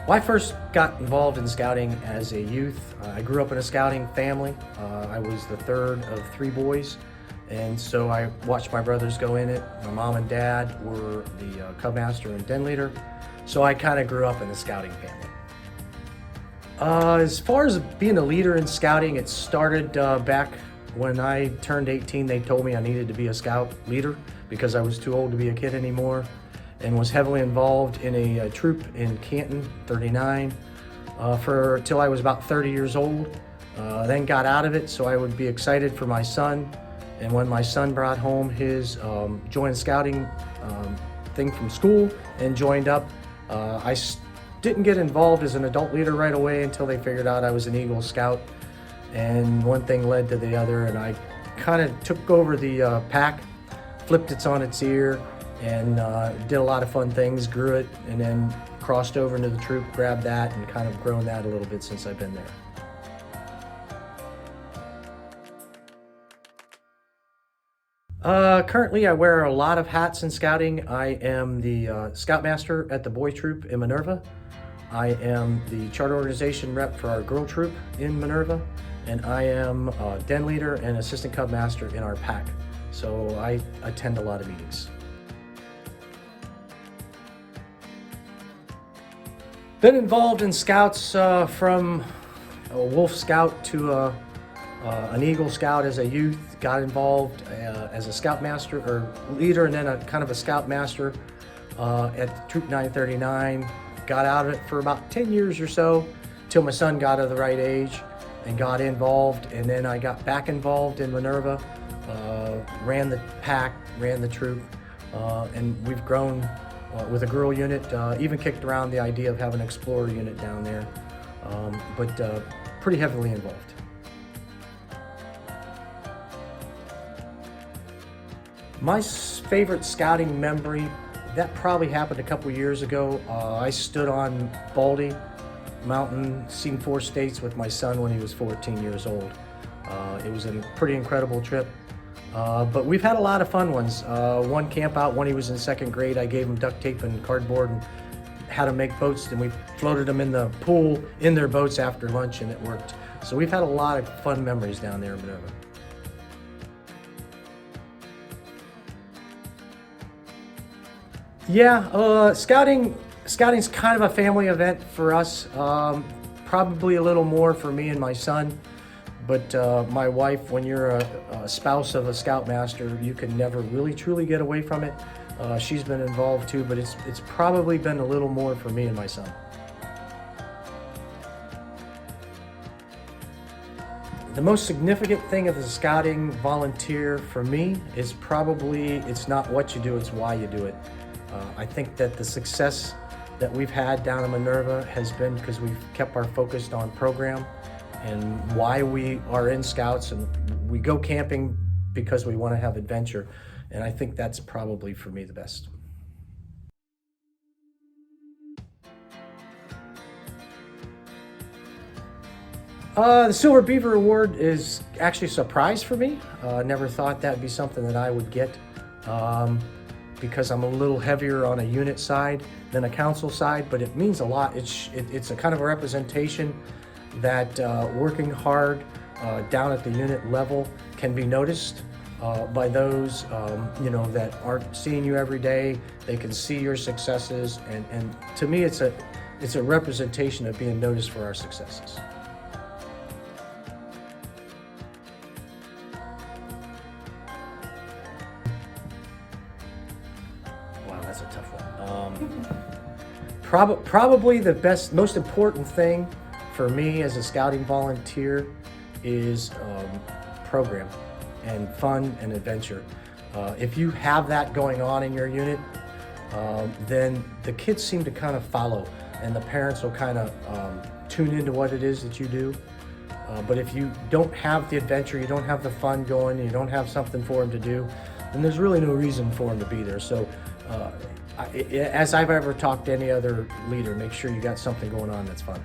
Well, I first got involved in scouting as a youth. I grew up in a scouting family. I was the third of three boys, and so I watched my brothers go in it. My mom and dad were the Cubmaster and den leader, so I kind of grew up in the scouting family. As far as being a leader in scouting, it started back when I turned 18. They told me I needed to be a scout leader because I was too old to be a kid anymore, and was heavily involved in a troop in Canton, 39, till I was about 30 years old. Then got out of it so I would be excited for my son. And when my son brought home his joint scouting thing from school and joined up, I didn't get involved as an adult leader right away until they figured out I was an Eagle Scout. And one thing led to the other, and I kind of took over the pack, flipped it on its ear, and did a lot of fun things, grew it, and then crossed over into the troop, grabbed that, and kind of grown that a little bit since I've been there. Currently, I wear a lot of hats in scouting. I am the Scoutmaster at the boy troop in Minerva. I am the charter organization rep for our girl troop in Minerva, and I am den leader and assistant Cubmaster in our pack. So I attend a lot of meetings. Been involved in scouts from a Wolf Scout to an Eagle Scout as a youth. Got involved as a Scoutmaster or leader, and then a kind of a Scoutmaster at Troop 939. Got out of it for about 10 years or so till my son got of the right age and got involved, and then I got back involved in Minerva, ran the pack, ran the troop, and we've grown with a girl unit, even kicked around the idea of having an explorer unit down there, but pretty heavily involved. My favorite scouting memory, that probably happened a couple years ago. I stood on Baldy Mountain, seen 4 states with my son when he was 14 years old. It was a pretty incredible trip. But we've had a lot of fun ones. One camp out when he was in 2nd grade, I gave him duct tape and cardboard and had him make boats, and we floated them in the pool in their boats after lunch, and it worked. So we've had a lot of fun memories down there in Minerva. Yeah, scouting's kind of a family event for us. Probably a little more for me and my son. But my wife, when you're a spouse of a Scoutmaster, you can never really truly get away from it. She's been involved too, but it's probably been a little more for me and my son. The most significant thing of the scouting volunteer for me is probably it's not what you do, it's why you do it. I think that the success that we've had down in Minerva has been because we've kept our focus on program and why we are in scouts, and we go camping because we want to have adventure, and I think that's probably for me the best. The Silver Beaver Award is actually a surprise for me. Never thought that'd be something that I would get because I'm a little heavier on a unit side than a council side, but it means a lot. It's a kind of a representation that working hard down at the unit level can be noticed by those that aren't seeing you every day. They can see your successes, and to me it's a representation of being noticed for our successes. Wow, that's a tough one. Probably the most important thing for me as a scouting volunteer is program and fun and adventure. If you have that going on in your unit, then the kids seem to kind of follow, and the parents will kind of tune into what it is that you do. But if you don't have the adventure, you don't have the fun going, you don't have something for them to do, then there's really no reason for them to be there. So as I've ever talked to any other leader, make sure you got something going on that's fun.